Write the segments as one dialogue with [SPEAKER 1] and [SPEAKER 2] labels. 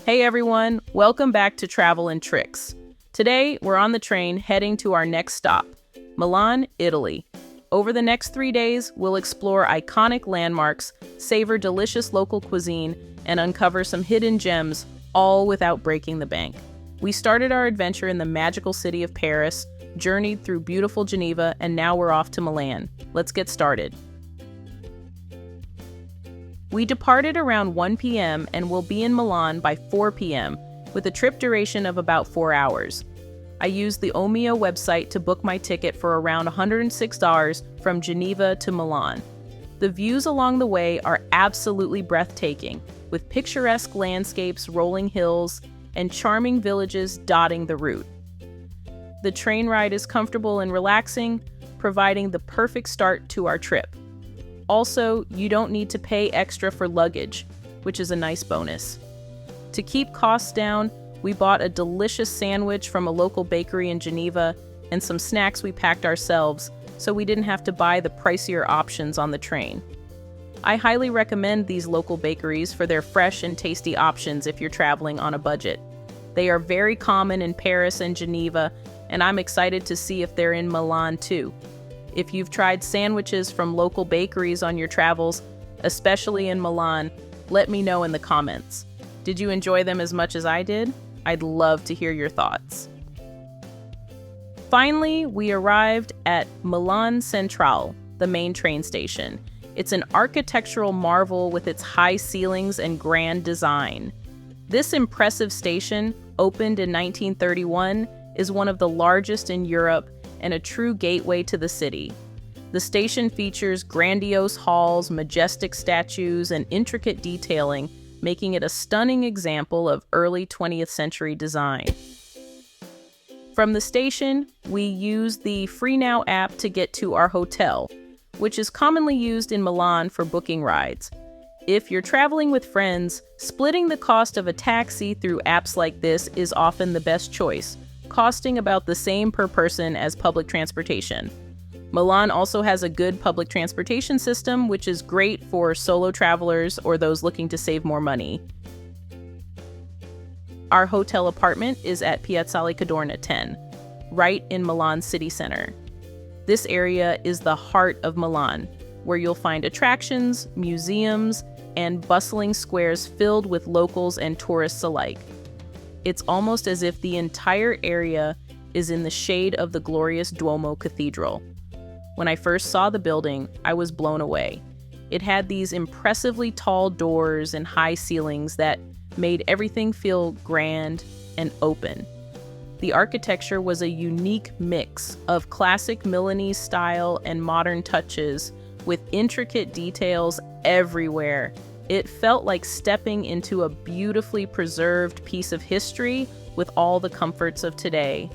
[SPEAKER 1] Hey everyone, welcome back to Travel and Tricks. Today, we're on the train heading to our next stop, Milan, Italy. Over the next 3 days, we'll explore iconic landmarks, savor delicious local cuisine, and uncover some hidden gems, all without breaking the bank. We started our adventure in the magical city of Paris, journeyed through beautiful Geneva, and now we're off to Milan. Let's get started. We departed around 1 p.m. and will be in Milan by 4 p.m., with a trip duration of about 4 hours. I used the Omio website to book my ticket for around $106 from Geneva to Milan. The views along the way are absolutely breathtaking, with picturesque landscapes, rolling hills, and charming villages dotting the route. The train ride is comfortable and relaxing, providing the perfect start to our trip. Also, you don't need to pay extra for luggage, which is a nice bonus. To keep costs down, we bought a delicious sandwich from a local bakery in Geneva and some snacks we packed ourselves, so we didn't have to buy the pricier options on the train. I highly recommend these local bakeries for their fresh and tasty options if you're traveling on a budget. They are very common in Paris and Geneva, and I'm excited to see if they're in Milan too. If you've tried sandwiches from local bakeries on your travels, especially in Milan, let me know in the comments. Did you enjoy them as much as I did? I'd love to hear your thoughts. Finally, we arrived at Milan Centrale, the main train station. It's an architectural marvel with its high ceilings and grand design. This impressive station, opened in 1931, is one of the largest in Europe and a true gateway to the city. The station features grandiose halls, majestic statues, and intricate detailing, making it a stunning example of early 20th century design. From the station, we use the Free Now app to get to our hotel, which is commonly used in Milan for booking rides. If you're traveling with friends, splitting the cost of a taxi through apps like this is often the best choice, costing about the same per person as public transportation. Milan also has a good public transportation system, which is great for solo travelers or those looking to save more money. Our hotel apartment is at Piazzale Cadorna 10, right in Milan city center. This area is the heart of Milan, where you'll find attractions, museums, and bustling squares filled with locals and tourists alike. It's almost as if the entire area is in the shade of the glorious Duomo Cathedral. When I first saw the building, I was blown away. It had these impressively tall doors and high ceilings that made everything feel grand and open. The architecture was a unique mix of classic Milanese style and modern touches, with intricate details everywhere. It felt like stepping into a beautifully preserved piece of history with all the comforts of today.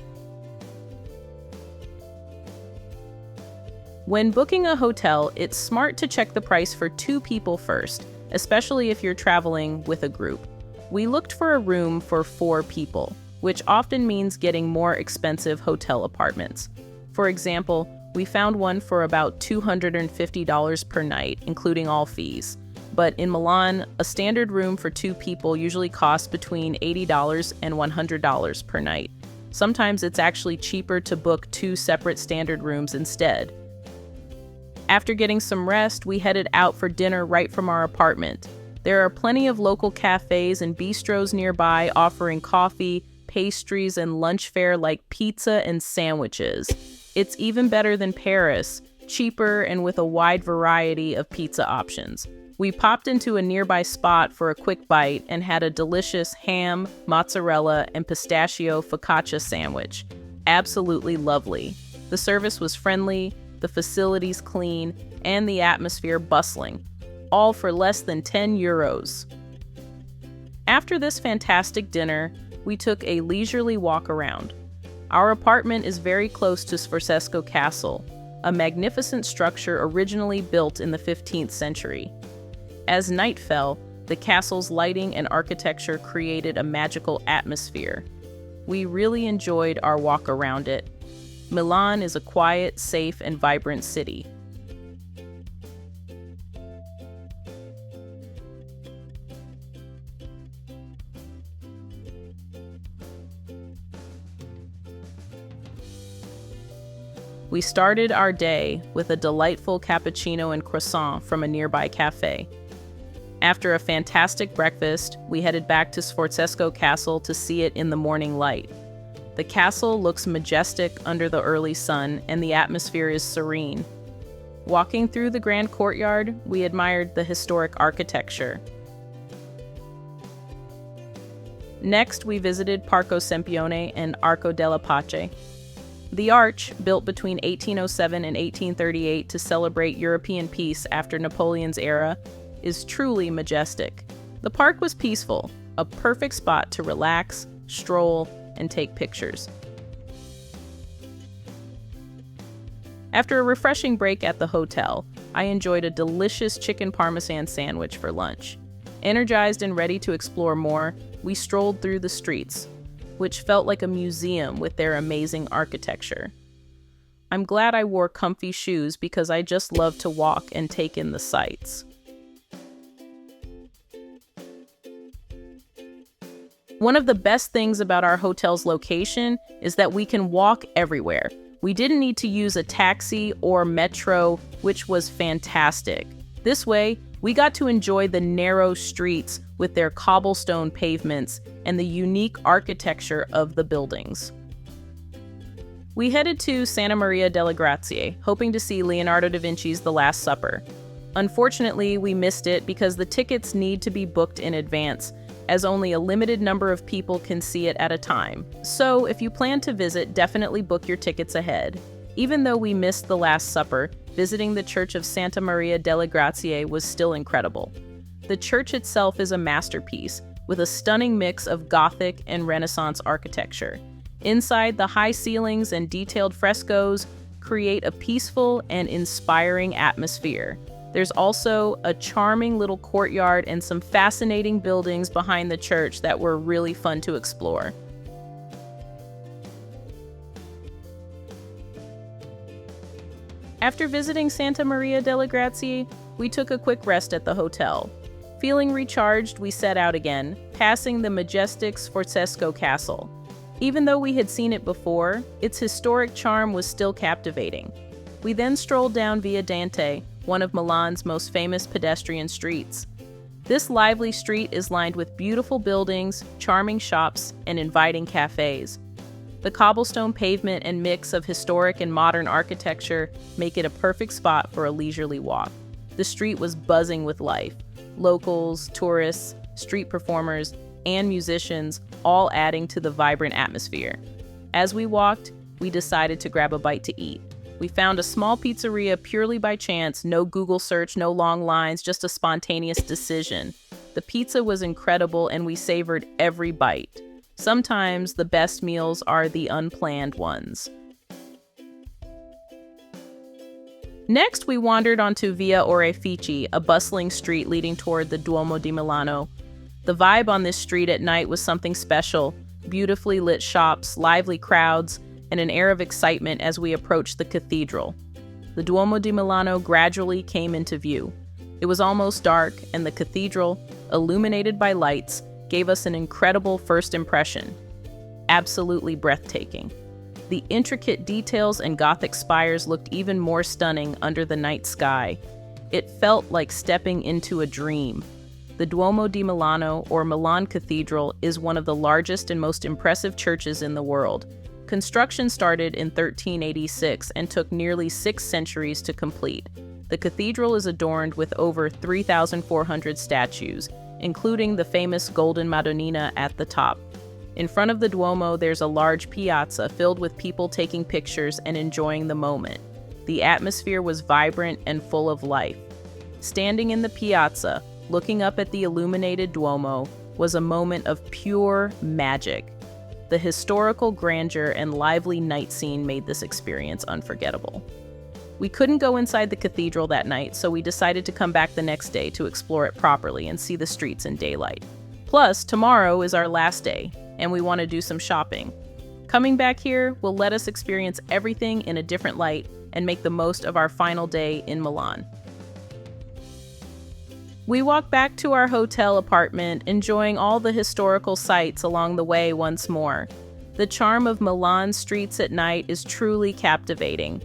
[SPEAKER 1] When booking a hotel, it's smart to check the price for 2 people first, especially if you're traveling with a group. We looked for a room for 4 people, which often means getting more expensive hotel apartments. For example, we found one for about $250 per night, including all fees. But in Milan, a standard room for 2 people usually costs between $80 and $100 per night. Sometimes it's actually cheaper to book 2 separate standard rooms instead. After getting some rest, we headed out for dinner right from our apartment. There are plenty of local cafes and bistros nearby offering coffee, pastries, and lunch fare like pizza and sandwiches. It's even better than Paris, cheaper and with a wide variety of pizza options. We popped into a nearby spot for a quick bite and had a delicious ham, mozzarella, and pistachio focaccia sandwich. Absolutely lovely. The service was friendly, the facilities clean, and the atmosphere bustling, all for less than 10 euros. After this fantastic dinner, we took a leisurely walk around. Our apartment is very close to Sforzesco Castle, a magnificent structure originally built in the 15th century. As night fell, the castle's lighting and architecture created a magical atmosphere. We really enjoyed our walk around it. Milan is a quiet, safe, and vibrant city. We started our day with a delightful cappuccino and croissant from a nearby cafe. After a fantastic breakfast, we headed back to Sforzesco Castle to see it in the morning light. The castle looks majestic under the early sun, and the atmosphere is serene. Walking through the grand courtyard, we admired the historic architecture. Next, we visited Parco Sempione and Arco della Pace. The arch, built between 1807 and 1838 to celebrate European peace after Napoleon's era, is truly majestic. The park was peaceful, a perfect spot to relax, stroll, and take pictures. After a refreshing break at the hotel, I enjoyed a delicious chicken parmesan sandwich for lunch. Energized and ready to explore more, we strolled through the streets, which felt like a museum with their amazing architecture. I'm glad I wore comfy shoes because I just love to walk and take in the sights. One of the best things about our hotel's location is that we can walk everywhere. We didn't need to use a taxi or metro, which was fantastic. This way, we got to enjoy the narrow streets with their cobblestone pavements and the unique architecture of the buildings. We headed to Santa Maria delle Grazie, hoping to see Leonardo da Vinci's The Last Supper. Unfortunately, we missed it because the tickets need to be booked in advance, as only a limited number of people can see it at a time. So, if you plan to visit, definitely book your tickets ahead. Even though we missed The Last Supper, visiting the Church of Santa Maria delle Grazie was still incredible. The church itself is a masterpiece, with a stunning mix of Gothic and Renaissance architecture. Inside, the high ceilings and detailed frescoes create a peaceful and inspiring atmosphere. There's also a charming little courtyard and some fascinating buildings behind the church that were really fun to explore. After visiting Santa Maria delle Grazie, we took a quick rest at the hotel. Feeling recharged, we set out again, passing the majestic Sforzesco Castle. Even though we had seen it before, its historic charm was still captivating. We then strolled down Via Dante, one of Milan's most famous pedestrian streets. This lively street is lined with beautiful buildings, charming shops, and inviting cafes. The cobblestone pavement and mix of historic and modern architecture make it a perfect spot for a leisurely walk. The street was buzzing with life. Locals, tourists, street performers, and musicians all adding to the vibrant atmosphere. As we walked, we decided to grab a bite to eat. We found a small pizzeria purely by chance, no Google search, no long lines, just a spontaneous decision. The pizza was incredible and we savored every bite. Sometimes the best meals are the unplanned ones. Next, we wandered onto Via Orefici, a bustling street leading toward the Duomo di Milano. The vibe on this street at night was something special. Beautifully lit shops, lively crowds, and an air of excitement as we approached the cathedral. The Duomo di Milano gradually came into view. It was almost dark, and the cathedral, illuminated by lights, gave us an incredible first impression. Absolutely breathtaking. The intricate details and Gothic spires looked even more stunning under the night sky. It felt like stepping into a dream. The Duomo di Milano, or Milan Cathedral, is one of the largest and most impressive churches in the world. Construction started in 1386 and took nearly 6 centuries to complete. The cathedral is adorned with over 3,400 statues, including the famous Golden Madonnina at the top. In front of the Duomo, there's a large piazza filled with people taking pictures and enjoying the moment. The atmosphere was vibrant and full of life. Standing in the piazza, looking up at the illuminated Duomo, was a moment of pure magic. The historical grandeur and lively night scene made this experience unforgettable. We couldn't go inside the cathedral that night, so we decided to come back the next day to explore it properly and see the streets in daylight. Plus, tomorrow is our last day, and we want to do some shopping. Coming back here will let us experience everything in a different light and make the most of our final day in Milan. We walked back to our hotel apartment, enjoying all the historical sights along the way once more. The charm of Milan streets at night is truly captivating.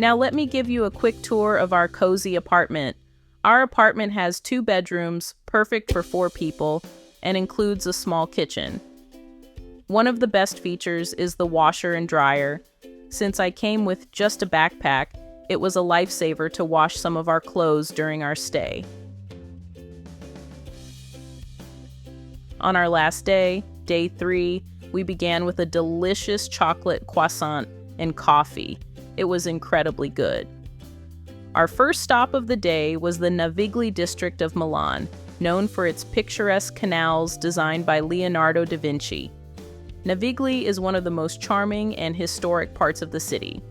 [SPEAKER 1] Now let me give you a quick tour of our cozy apartment. Our apartment has 2 bedrooms, perfect for 4 people, and includes a small kitchen. One of the best features is the washer and dryer. Since I came with just a backpack, it was a lifesaver to wash some of our clothes during our stay. On our last day, day 3, we began with a delicious chocolate croissant and coffee. It was incredibly good. Our first stop of the day was the Navigli district of Milan, known for its picturesque canals designed by Leonardo da Vinci. Navigli is one of the most charming and historic parts of the city.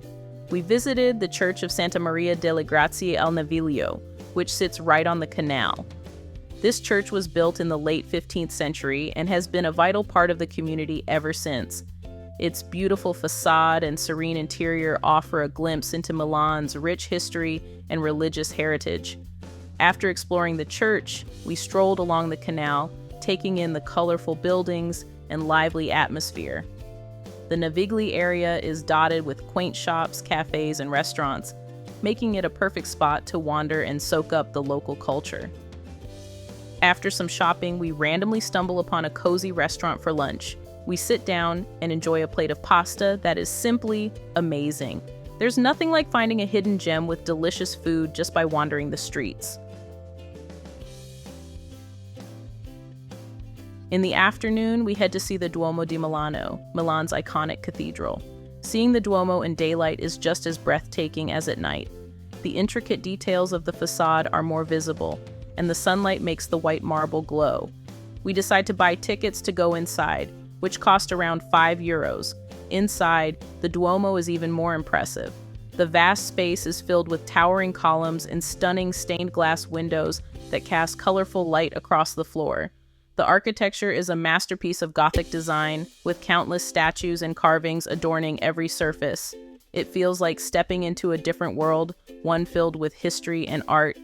[SPEAKER 1] We visited the Church of Santa Maria delle Grazie al Naviglio, which sits right on the canal. This church was built in the late 15th century and has been a vital part of the community ever since. Its beautiful facade and serene interior offer a glimpse into Milan's rich history and religious heritage. After exploring the church, we strolled along the canal, taking in the colorful buildings and lively atmosphere. The Navigli area is dotted with quaint shops, cafes, and restaurants, making it a perfect spot to wander and soak up the local culture. After some shopping, we randomly stumble upon a cozy restaurant for lunch. We sit down and enjoy a plate of pasta that is simply amazing. There's nothing like finding a hidden gem with delicious food just by wandering the streets. In the afternoon, we head to see the Duomo di Milano, Milan's iconic cathedral. Seeing the Duomo in daylight is just as breathtaking as at night. The intricate details of the facade are more visible, and the sunlight makes the white marble glow. We decide to buy tickets to go inside, which cost around €5. Inside, the Duomo is even more impressive. The vast space is filled with towering columns and stunning stained glass windows that cast colorful light across the floor. The architecture is a masterpiece of Gothic design, with countless statues and carvings adorning every surface. It feels like stepping into a different world, one filled with history and art.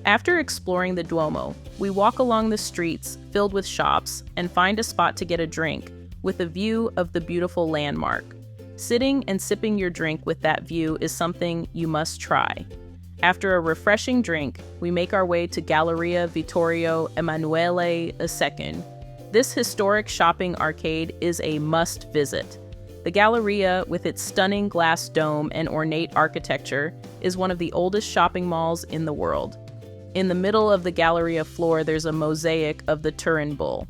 [SPEAKER 1] After exploring the Duomo, we walk along the streets filled with shops and find a spot to get a drink with a view of the beautiful landmark. Sitting and sipping your drink with that view is something you must try. After a refreshing drink, we make our way to Galleria Vittorio Emanuele II. This historic shopping arcade is a must visit. The Galleria, with its stunning glass dome and ornate architecture, is one of the oldest shopping malls in the world. In the middle of the Galleria floor, there's a mosaic of the Turin Bull.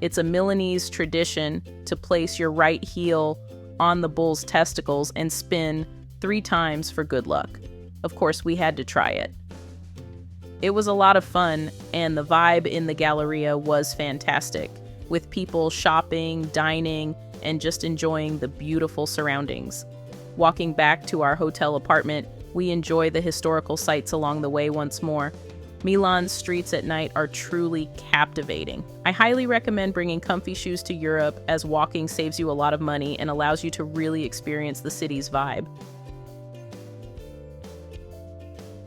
[SPEAKER 1] It's a Milanese tradition to place your right heel on the bull's testicles and spin 3 times for good luck. Of course, we had to try it. It was a lot of fun, and the vibe in the Galleria was fantastic, with people shopping, dining, and just enjoying the beautiful surroundings. Walking back to our hotel apartment, we enjoy the historical sights along the way once more. Milan's streets at night are truly captivating. I highly recommend bringing comfy shoes to Europe, as walking saves you a lot of money and allows you to really experience the city's vibe.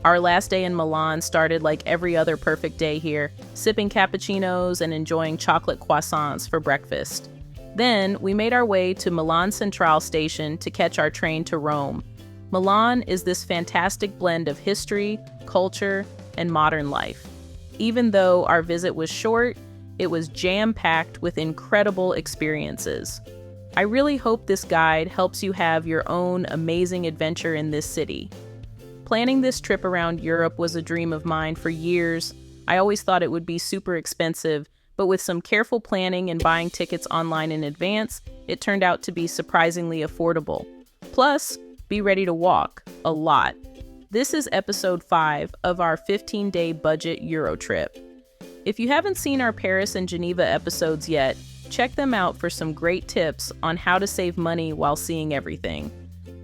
[SPEAKER 1] Our last day in Milan started like every other perfect day here, sipping cappuccinos and enjoying chocolate croissants for breakfast. Then, we made our way to Milan Centrale Station to catch our train to Rome. Milan is this fantastic blend of history, culture, and modern life. Even though our visit was short, it was jam-packed with incredible experiences. I really hope this guide helps you have your own amazing adventure in this city. Planning this trip around Europe was a dream of mine for years. I always thought it would be super expensive, but with some careful planning and buying tickets online in advance, it turned out to be surprisingly affordable. Plus, be ready to walk a lot. This is episode 5 of our 15-day budget Euro trip. If you haven't seen our Paris and Geneva episodes yet, check them out for some great tips on how to save money while seeing everything.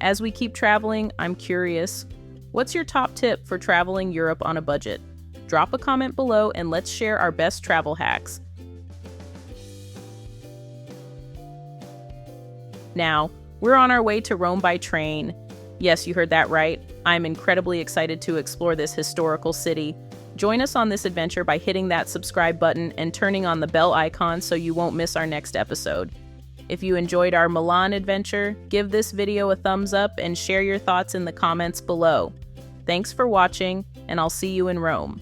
[SPEAKER 1] As we keep traveling, I'm curious, what's your top tip for traveling Europe on a budget? Drop a comment below and let's share our best travel hacks. Now, we're on our way to Rome by train. Yes, you heard that right. I'm incredibly excited to explore this historical city. Join us on this adventure by hitting that subscribe button and turning on the bell icon so you won't miss our next episode. If you enjoyed our Milan adventure, give this video a thumbs up and share your thoughts in the comments below. Thanks for watching, and I'll see you in Rome.